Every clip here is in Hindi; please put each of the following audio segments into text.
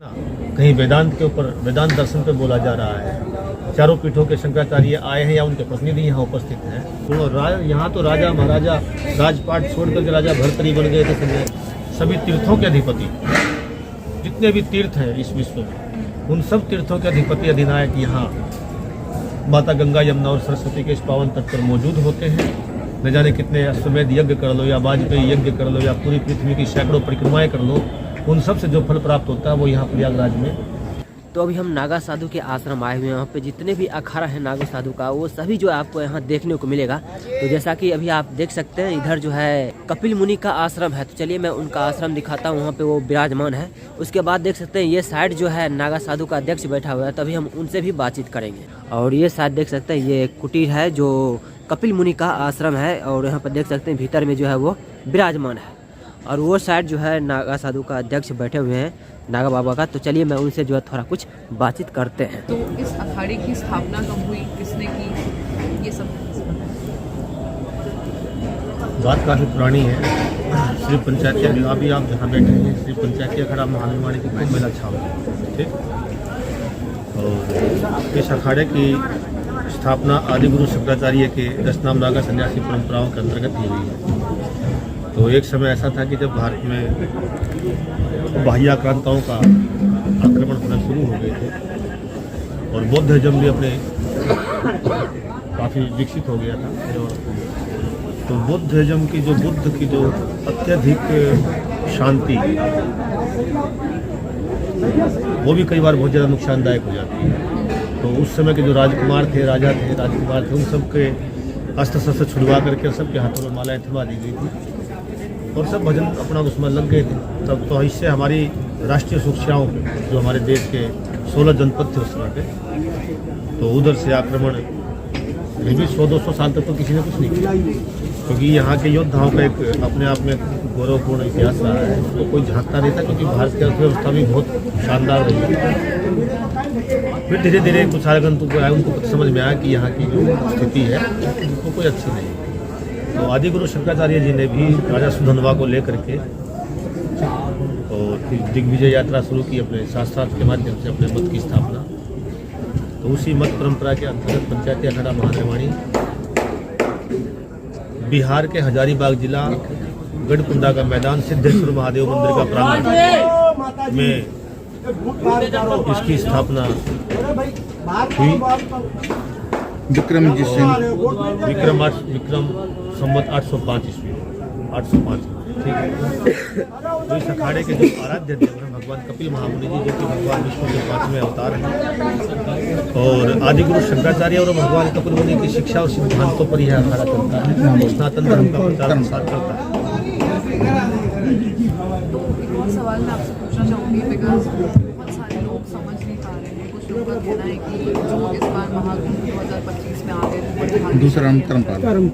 कहीं वेदांत के ऊपर वेदांत दर्शन पे बोला जा रहा है। चारों पीठों के शंकराचार्य आए हैं या उनके प्रतिनिधि यहाँ उपस्थित हैं। तो यहाँ तो राजा महाराजा राजपाट छोड़ करके राजा भर्तरी बन गए थे समय। सभी तीर्थों के अधिपति, जितने भी तीर्थ हैं इस विश्व में, उन सब तीर्थों के अधिपति अधिनायक यहाँ माता गंगा यमुना और सरस्वती के इस पावन तट पर मौजूद होते हैं। न जाने कितने अश्वमेध यज्ञ कर लो या वाजपेयी यज्ञ कर लो या पूरी पृथ्वी की सैकड़ों परिक्रमाएं कर लो, उन सब से जो फल प्राप्त होता है वो यहाँ प्रयागराज में। तो अभी हम नागा साधु के आश्रम आए हुए हैं। यहाँ पे जितने भी अखाड़ा है नागा साधु का, वो सभी जो आपको यहाँ देखने को मिलेगा। तो जैसा कि अभी आप देख सकते हैं, इधर जो है कपिल मुनि का आश्रम है। तो चलिए मैं उनका आश्रम दिखाता हूँ, वहाँ पे वो विराजमान है। उसके बाद देख सकते हैं ये साइड जो है नागा साधु का अध्यक्ष बैठा हुआ है, तभी हम उनसे भी बातचीत करेंगे। और ये साइड देख सकते हैं, ये कुटीर है जो कपिल मुनि का आश्रम है। और यहाँ पर देख सकते हैं भीतर में जो है वो विराजमान है। और वो साइड जो है नागा साधु का अध्यक्ष बैठे हुए हैं, नागा बाबा का। तो चलिए मैं उनसे जो है थोड़ा कुछ बातचीत करते हैं। तो इस अखाड़े की स्थापना कब हुई, किसने की, ये सब बात काफ़ी पुरानी है। श्री पंचायती, अभी आप जहाँ बैठे हैं, श्री पंचायती अखाड़ा महानिर्वाणी की कुंभ मेला छाव, ठीक। और इस अखाड़े की स्थापना आदिगुरु शंकराचार्य के 10 नाम नागा सन्यासी परंपराओं के अंतर्गत की हुई है। तो एक समय ऐसा था कि जब भारत में बाह्य आक्रांताओं का आक्रमण होना शुरू हो गए थे और बौद्धइज्म भी अपने काफ़ी विकसित हो गया था। तो बौद्धइज्म की जो अत्यधिक शांति, वो भी कई बार बहुत ज़्यादा नुकसानदायक हो जाती है। तो उस समय के जो राजकुमार थे, राजकुमार थे, उन सब के अस्त्र शस्त्र छुड़वा करके सबके हाथों में मालाएं थमा दी गई थी और सब भजन अपना उसमें लग गए थे। तब तो इससे हमारी राष्ट्रीय सुरक्षाओं जो हमारे देश के 16 जनपद थे उस समय के, तो उधर से आक्रमण भी 100-200 साल तक तो किसी ने कुछ नहीं किया, क्योंकि यहाँ के योद्धाओं का एक अपने आप में गौरवपूर्ण इतिहास रहा है। उसको कोई झांकता नहीं था, क्योंकि भारत की अर्थव्यवस्था भी बहुत शानदार रही है। फिर धीरे धीरे कुछ आगंतुक आए, उनको समझ में आया कि यहाँ की जो स्थिति है वो कोई अच्छी नहीं है। तो आदिगुरु शंकराचार्य जी ने भी राजा सुधन्वा को लेकर के और फिर दिग्विजय यात्रा शुरू की अपने शास्त्रार्थ के माध्यम से अपने मत की स्थापना। तो उसी मत परंपरा के अंतर्गत पंचायती अखाड़ा महानिर्वाणी बिहार के हजारीबाग जिला गढ़कुंडा का मैदान सिद्धेश्वर महादेव मंदिर का प्रांगण में इसकी स्थापना हुई। विक्रम संवत 805 ईस्वी, 805, ठीक है। तो इस अखाड़े के जो आराध्य देव हैं भगवान कपिल महामुनि जी, जो कि भगवान विष्णु के 5वें अवतार हैं, और आदिगुरु शंकराचार्य और भगवान कपिल मुनि की शिक्षा और सिद्धांतों पर यह अखाड़ा चलता है, सनातन धर्म का प्रचार प्रसार करता है। तो एक और सवाल मैं आपसे पूछना चाहूँगी, बिकॉज बहुत सारे लोग समझ नहीं पा रहे हैं। कुछ लोगों का कहना है कि जो इस बार महाकुंभ 2025 में आ गए थे, दूसरा नाम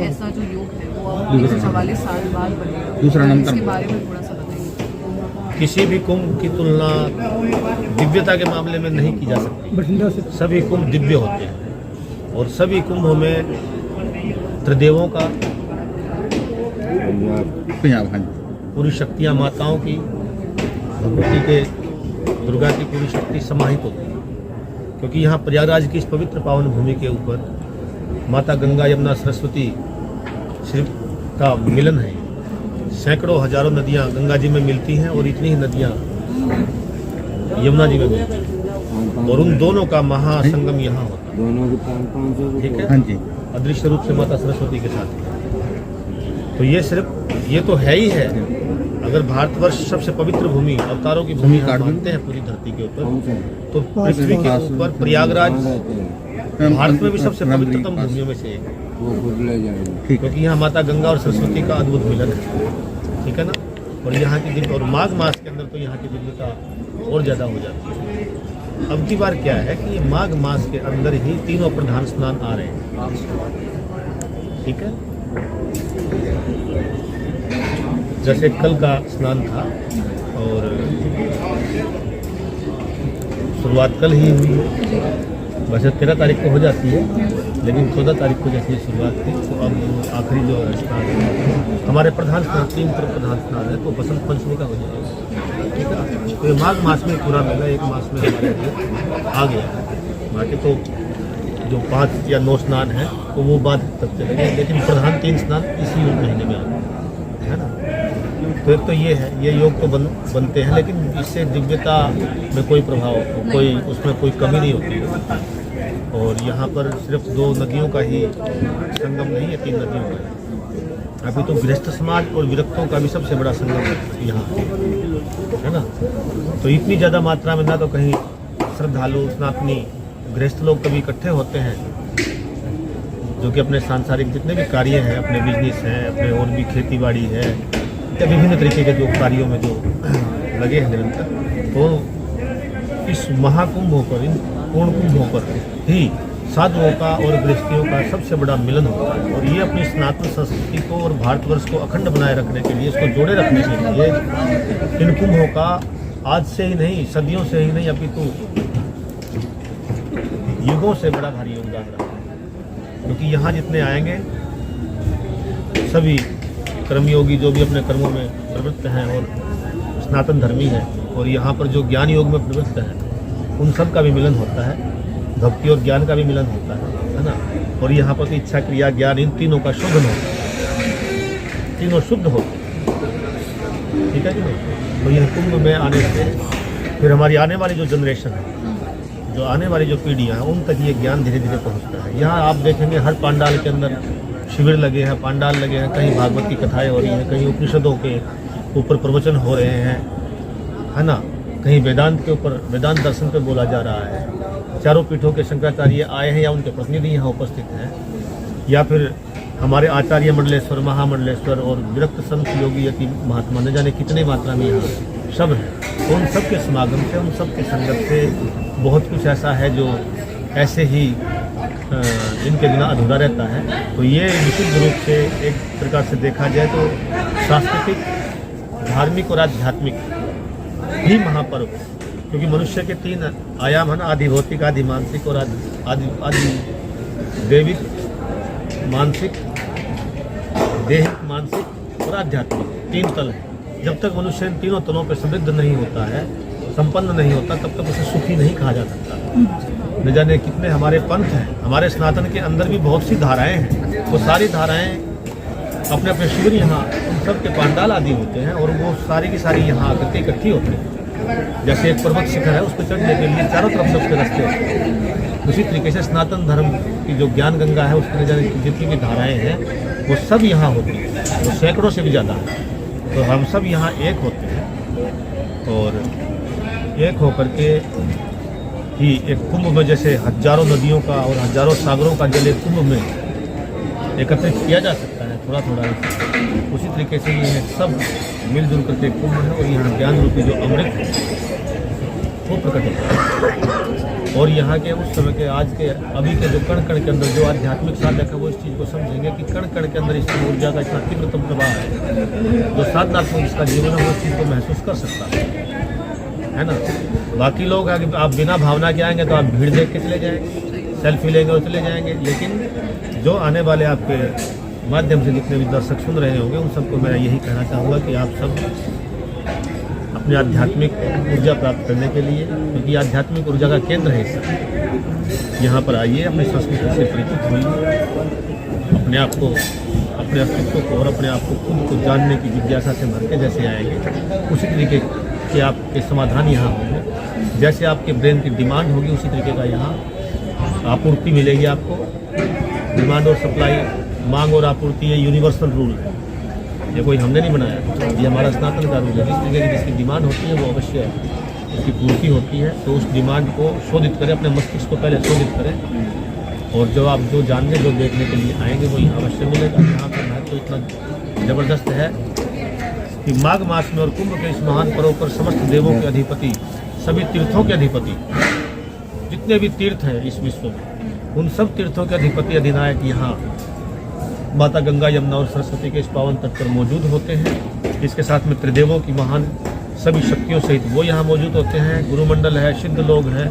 ऐसा जो योग है वो 144 साल बाद बनेगा। दूसरा नाम इसके बारे में थोड़ा सा बताइए। किसी भी कुंभ की तुलना दिव्यता के मामले में नहीं की जा सकती। सभी कुंभ दिव्य होते हैं और सभी कुंभों में त्रिदेवों का, पूरी शक्तियाँ माताओं की, भगवती के, दुर्गा की पूरी शक्ति समाहित होती है। क्योंकि यहाँ प्रयागराज की इस पवित्र पावन भूमि के ऊपर माता गंगा यमुना सरस्वती सिर्फ का मिलन है। सैकड़ों हजारों नदियाँ गंगा जी में मिलती हैं और इतनी ही नदियाँ यमुना जी में मिलती हैं, और उन दोनों का महासंगम यहाँ होता है, ठीक है। हाँ जी, अदृश्य रूप से माता सरस्वती के साथ। तो ये तो है ही है। अगर भारतवर्ष सबसे पवित्र भूमि, अवतारों की भूमि मानते हैं पूरी धरती के ऊपर, तो पृथ्वी के ऊपर प्रयागराज भारत में भी सबसे पवित्रतम भूमियों में से एक है, क्योंकि यहाँ माता गंगा और सरस्वती का अद्भुत मिलन है, ठीक है ना। और यहाँ की दिव्य, और माघ मास के अंदर तो यहाँ की दिव्यता और ज़्यादा हो जाती है। अब की बार क्या है कि माघ मास के अंदर ही तीनों प्रधान स्नान आ रहे हैं, ठीक है। जैसे कल का स्नान था और शुरुआत कल ही हुई है। वैसे 13 तारीख को हो जाती है, लेकिन 14 तारीख को जैसे शुरुआत थी, तो अब आखिरी जो स्नान है हमारे प्रधान स्नान, 3 प्रधान स्नान है, तो बसंत पंचमी का हो जाएगा। ठीक है ना। तो ये माघ मास में पूरा मेला एक मास में हमारे लिए आ गया है। बाकी तो जो 5 या 9 स्नान हैं तो वो बाद तक चलेंगे, लेकिन प्रधान 3 स्नान इसी महीने में आते हैं ना। तो एक तो ये है, ये योग तो बनते हैं, लेकिन इससे दिव्यता में कोई प्रभाव, कोई उसमें कोई कमी नहीं होती है। और यहाँ पर सिर्फ 2 नदियों का ही संगम नहीं है, 3 नदियों का है। अभी तो गृहस्थ समाज और विरक्तों का भी सबसे बड़ा संगम यहाँ है ना। तो इतनी ज़्यादा मात्रा में ना तो कहीं श्रद्धालु स्नातनी गृहस्थ लोग कभी इकट्ठे होते हैं, जो कि अपने सांसारिक जितने भी कार्य हैं, अपने बिजनेस हैं, अपने और भी खेती बाड़ी है या विभिन्न तरीके के जो कार्यों में जो लगे हैं निरंतर, तो इस महाकुंभ होकर, इन पूर्ण कुंभ होकर ही साधुओं का और गृहस्थियों का सबसे बड़ा मिलन होता है। और ये अपनी सनातन संस्कृति को और भारतवर्ष को अखंड बनाए रखने के लिए, इसको जोड़े रखने के लिए इन कुंभों का आज से ही नहीं, सदियों से ही नहीं, अपितु युगों से बड़ा भारी योगदान रहा है। क्योंकि यहाँ जितने आएंगे सभी कर्मयोगी जो भी अपने कर्मों में प्रवृत्त हैं और सनातन धर्मी हैं, और यहाँ पर जो ज्ञान योग में प्रवृत्त हैं, उन सब का भी मिलन होता है, भक्ति और ज्ञान का भी मिलन होता है ना। और यहाँ पर इच्छा क्रिया ज्ञान इन तीनों का शोधन होता है, तीनों शुद्ध होते हैं, ठीक है कि नहीं। तो यह कुंभ में आने से फिर हमारी आने वाली जो जनरेशन है, जो आने वाली जो पीढ़ियाँ हैं, उन तक ये ज्ञान धीरे धीरे पहुँचता है। यहाँ आप देखेंगे हर पांडाल के अंदर शिविर लगे हैं, पांडाल लगे हैं, कहीं भागवत की कथाएँ हो रही हैं, कहीं उपनिषदों के ऊपर प्रवचन हो रहे हैं, है ना, कहीं वेदांत के ऊपर, वेदांत दर्शन पे बोला जा रहा है। चारों पीठों के शंकराचार्य आए हैं या उनके प्रतिनिधि यहाँ उपस्थित हैं, या फिर हमारे आचार्य मंडलेश्वर, महामंडलेश्वर और विरक्त संत योगी यति महात्मा न जाने कितने मात्रा में यहाँ सब हैं। तो उन सब के समागम से, उन सब के संगत से बहुत कुछ ऐसा है जो ऐसे ही इनके बिना अधूरा रहता है। तो ये विशुद्ध रूप से एक प्रकार से देखा जाए तो सांस्कृतिक, धार्मिक और आध्यात्मिक ही महापर्व, क्योंकि मनुष्य के 3 आयाम है ना, आदि भौतिक, आदि मानसिक और आदि दैविक, मानसिक, देहिक, मानसिक और आध्यात्मिक 3 तल है। जब तक मनुष्य इन तीनों तलों पर समृद्ध नहीं होता है, संपन्न नहीं होता, तब तक उसे सुखी नहीं कहा जा सकता। न जाने कितने हमारे पंथ हैं, हमारे सनातन के अंदर भी बहुत सी धाराएं हैं, वो सारी धाराएं अपने अपने शिविर यहाँ उन सब के पांडाल आदि होते हैं, और वो सारी की सारी यहाँ आकर के इकट्ठी होती हैं। जैसे एक पर्वत शिखर है, उस पर चढ़ने के लिए चारों तरफ सबके रास्ते होते हैं, उसी तरीके से सनातन धर्म की जो ज्ञान गंगा है, उसके जाने की जितनी भी धाराएँ हैं वो सब यहाँ होती हैं, वो सैकड़ों से भी ज़्यादा है। तो हम सब यहाँ एक होते हैं, और एक होकर के ही एक कुंभ में जैसे हजारों नदियों का और हजारों सागरों का जल एक कुंभ में एकत्रित किया जा सकता है थोड़ा थोड़ा, उसी तरीके से ये सब मिलजुल करके कुंभ है। और यहाँ ज्ञान रूपी जो अमृत वो प्रकट होता है। और यहाँ के उस समय के, आज के, अभी के जो कण कण के अंदर जो आध्यात्मिक साधक है, वो इस चीज़ को समझेंगे कि कण कण के अंदर इस ऊर्जा का इतना तीव्रतम प्रभाव है, जो साधनात्मक जिसका जीवन है वो इस चीज़ को महसूस कर सकता है ना। बाकी लोग आप बिना भावना के आएंगे तो आप भीड़ देख के चले जाएंगे, सेल्फी लेंगे और चले जाएंगे। लेकिन जो आने वाले आपके माध्यम से जितने भी दर्शक सुन रहे होंगे, उन सबको मैं यही कहना चाहूँगा कि आप सब अपनी आध्यात्मिक ऊर्जा प्राप्त करने के लिए, क्योंकि आध्यात्मिक ऊर्जा का केंद्र है इसका, यहाँ पर आइए, अपनी संस्कृति से परिचित होइए, अपने आप को, अपने अस्तित्व को और अपने आप को खुद को जानने की जिज्ञासा से भर के जैसे आएंगे, उसी तरीके के आपके समाधान यहाँ होंगे। जैसे आपके ब्रेन की डिमांड होगी, उसी तरीके का यहाँ आपूर्ति मिलेगी आपको। डिमांड और सप्लाई, मांग और आपूर्ति, ये यूनिवर्सल रूल है, ये कोई हमने नहीं बनाया, ये हमारा सनातन का रूल है। जिस तरीके की जिसकी डिमांड होती है वो अवश्य उसकी पूर्ति होती है। तो उस डिमांड को शोधित करें, अपने मस्तिष्क को पहले शोधित करें, और जो आप जो जानने, जो देखने के लिए आएंगे वो यहाँ अवश्य मिलेगा। यहाँ का महत्व इतना ज़बरदस्त है कि माघ मास में और कुंभ के इस महान पर्व पर समस्त देवों के अधिपति, सभी तीर्थों के अधिपति, जितने भी तीर्थ हैं इस विश्व में, उन सब तीर्थों के अधिपति, अधिनायक यहाँ माता गंगा, यमुना और सरस्वती के इस पावन तट पर मौजूद होते हैं। इसके साथ में त्रिदेवों की महान सभी शक्तियों सहित वो यहाँ मौजूद होते हैं। गुरुमंडल है, सिद्ध लोग हैं,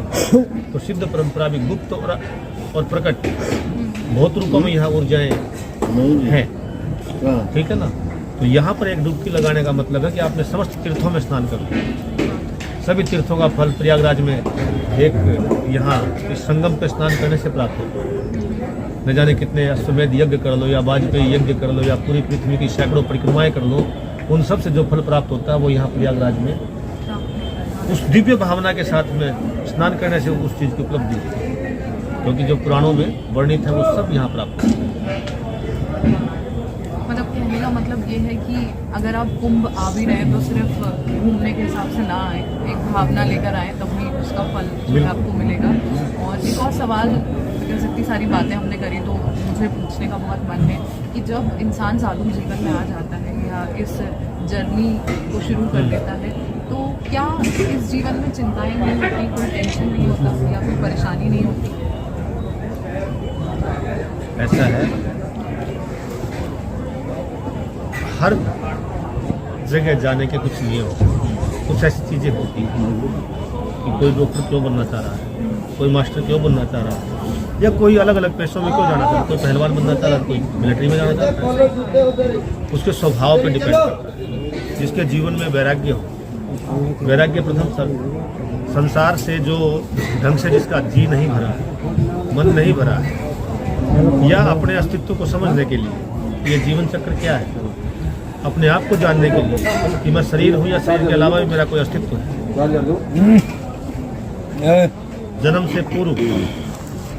तो सिद्ध परंपरा भी गुप्त और प्रकट बहुत रूपों में यहाँ ऊर्जाएं हैं, ठीक है ना। तो यहाँ पर एक डुबकी लगाने का मतलब है कि आपने समस्त तीर्थों में स्नान कर लिया। सभी तीर्थों का फल प्रयागराज में एक यहाँ इस संगम पे स्नान करने से प्राप्त होता है। न जाने कितने अश्वमेध यज्ञ कर लो या वाजपेयी यज्ञ कर लो या पूरी पृथ्वी की सैकड़ों परिक्रमाएं कर लो, उन सब से जो फल प्राप्त होता है वो यहाँ प्रयागराज में उस दिव्य भावना के साथ में स्नान करने से उस चीज़ की उपलब्धि होती है, क्योंकि जो पुराणों में वर्णित है वो सब यहाँ प्राप्त है। मतलब कहने का मतलब ये है कि अगर आप कुंभ आ भी रहे हैं तो सिर्फ घूमने के हिसाब से ना आए, एक भावना लेकर आए, तभी उसका फल जो है आपको मिलेगा। और एक और सवाल, अगर इतनी सारी बातें हमने करी तो मुझे पूछने का बहुत मन है कि जब इंसान साधु जीवन में आ जाता है या इस जर्नी को शुरू कर देता है, तो क्या इस जीवन में चिंताएं नहीं होती, कोई टेंशन नहीं होता या कोई परेशानी नहीं होती? ऐसा है, हर जगह जाने के कुछ नियम, कुछ ऐसी चीज़ें होती हैं कि कोई डॉक्टर क्यों बनना चाह रहा है, कोई मास्टर क्यों बनना चाह रहा है, या कोई अलग अलग पेशों में क्यों जाना चाह रहा है, कोई पहलवान बनना चाह रहा है, कोई मिलिट्री में जाना चाहता है। उसके स्वभाव पर डिपेंड करता है। जिसके जीवन में वैराग्य हो, वैराग्य प्रथम संसार से जो ढंग से जिसका जी नहीं भरा है, मन नहीं भरा है, या अपने अस्तित्व को समझने के लिए ये जीवन चक्र क्या है, अपने आप को जानने के लिए कि मैं शरीर हूँ या शरीर के अलावा भी मेरा कोई अस्तित्व है, जन्म से पूर्व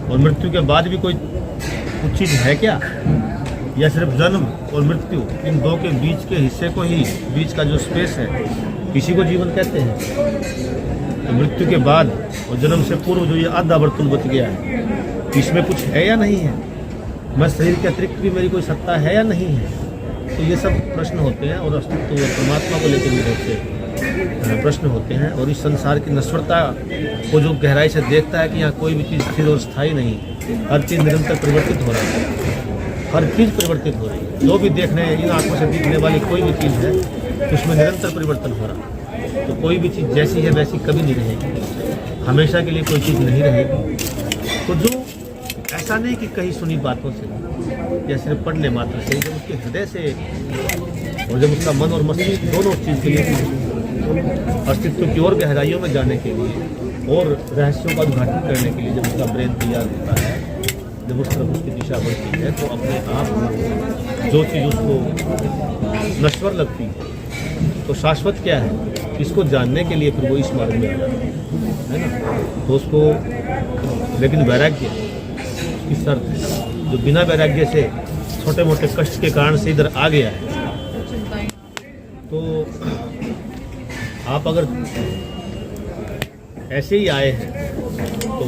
और मृत्यु के बाद भी कोई कुछ चीज़ है क्या, या सिर्फ जन्म और मृत्यु इन दो के बीच के हिस्से को ही, बीच का जो स्पेस है, इसी को जीवन कहते हैं। तो मृत्यु के बाद और जन्म से पूर्व जो ये आधा वर्तुल बच गया है, इसमें कुछ है या नहीं है, मैं शरीर के अतिरिक्त भी मेरी कोई सत्ता है या नहीं है, तो ये सब प्रश्न होते हैं। और अस्तित्व और परमात्मा को लेकर भी बहुत से प्रश्न होते हैं। और इस संसार की नश्वरता को जो गहराई से देखता है कि यहाँ कोई भी चीज़ स्थिर और स्थायी नहीं, हर चीज़ निरंतर परिवर्तित हो रही है, हर चीज़ परिवर्तित हो रही है। जो भी देखने इन आँखों से दिखने वाली कोई भी चीज़ है उसमें निरंतर परिवर्तन हो रहा है। तो कोई भी चीज़ जैसी है वैसी कभी नहीं रहेगी, हमेशा के लिए कोई चीज़ नहीं रहेगी। तो जो ऐसा नहीं कि कहीं सुनी बातों से या सिर्फ पढ़ने मात्र से, जब उसके हृदय से और जब उसका मन और मस्तिष्क दोनों उस चीज़ के लिए अस्तित्व की ओर गहराइयों में जाने के लिए और रहस्यों का उद्घाटन करने के लिए जब उसका ब्रेन तैयार होता है, जब उस तरफ उसकी दिशा बढ़ती है, तो अपने आप जो चीज़ उसको नश्वर लगती है तो शाश्वत क्या है, इसको जानने के लिए फिर वो इस मार्ग में आ जाता है ना। तो उसको लेकिन वैराग्य की शर्त है, जो बिना वैराग्य से छोटे मोटे कष्ट के कारण से इधर आ गया है, तो आप अगर ऐसे ही आए हैं तो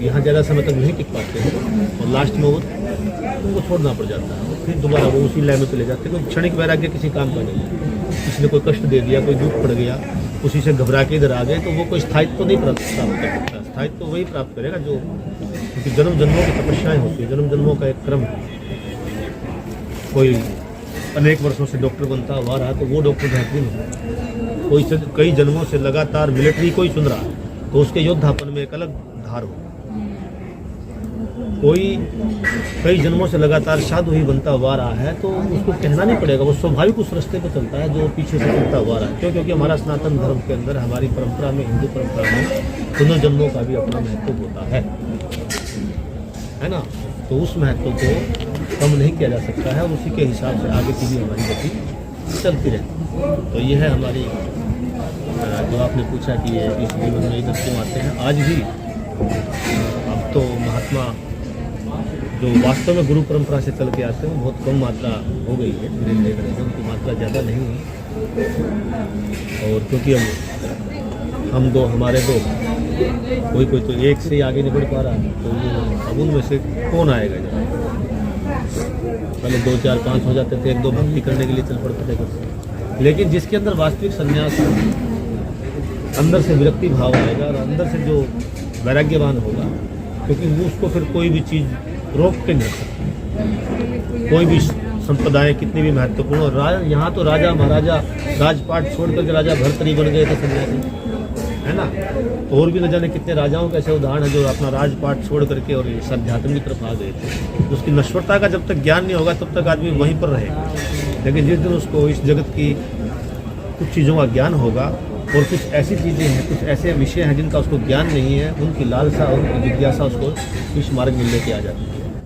यहाँ ज़्यादा समय तक नहीं टिक पाते हैं और लास्ट में उनको छोड़ना पड़ जाता है। फिर दोबारा वो उसी लय में चले जाते हैं। कोई क्षणिक वैराग्य किसी काम का नहीं है। किसी ने कोई कष्ट दे दिया, कोई दुख पड़ गया, उसी से घबरा के इधर आ गए, तो वो कोई स्थायित्व तो नहीं प्राप्त कर सकता। स्थायित्व तो वही प्राप्त करेगा जो, क्योंकि जन्म जन्मों की तपस्याएं होती है, जन्म जन्मों का एक क्रम है। कोई अनेक वर्षों से डॉक्टर बनता हुआ रहा तो वो डॉक्टर बेहतरीन हो, कोई कई जन्मों से लगातार मिलिट्री को ही चुन रहा तो उसके योद्धापन में एक अलग धार हो। कोई कई जन्मों से लगातार साधु ही बनता हुआ रहा है तो उसको कहना नहीं पड़ेगा, वो स्वाभाविक उस रास्ते पर चलता है जो पीछे से चलता हुआ रहा है। क्यों? क्योंकि हमारा सनातन धर्म के अंदर, हमारी परंपरा में, हिंदू परंपरा में पुनर्जन्मों का भी अपना महत्व होता है ना। तो उस महत्व को कम नहीं किया जा सकता है और उसी के हिसाब से आगे की भी हमारी गति चलती रहती। तो ये है हमारी, जो आपने पूछा कि इस जीवन में इधर क्यों आते हैं। आज भी अब तो महात्मा जो वास्तव में गुरु परंपरा से चल के आते हैं बहुत कम मात्रा हो गई है, धीरे धीरे करके उनकी मात्रा ज़्यादा नहीं है। और क्योंकि हम दो, हमारे दो, कोई तो एक से ही आगे नहीं बढ़ पा रहा है, तो अब उनमें से कौन आएगा जब? पहले 2 4 5 हो जाते थे, 1 2 भक्ति करने के लिए चल पड़ते थे। लेकिन जिसके अंदर वास्तविक संन्यास, अंदर से विरक्ति भाव आएगा और अंदर से जो वैराग्यवान होगा, क्योंकि वो उसको फिर कोई भी चीज़ रोक के नहीं सकती। कोई भी संप्रदाय कितनी भी महत्वपूर्ण, और यहाँ तो राजा महाराजा राजपाट छोड़ करके राजा भर्तरी बन गए थे सन्यासी, है ना। और भी न जाने कितने राजाओं के ऐसे उदाहरण है जो अपना राजपाट छोड़ करके और इस अध्यात्म की तरफ आ गए थे। उसकी नश्वरता का जब तक ज्ञान नहीं होगा तब तक आदमी वहीं पर रहेगा। लेकिन जिस दिन उसको इस जगत की कुछ चीज़ों का ज्ञान होगा और कुछ ऐसी चीज़ें हैं, कुछ ऐसे विषय हैं जिनका उसको ज्ञान नहीं है, उनकी लालसा और उनकी जिज्ञासा उसको इस मार्ग में लेके आ जाती है।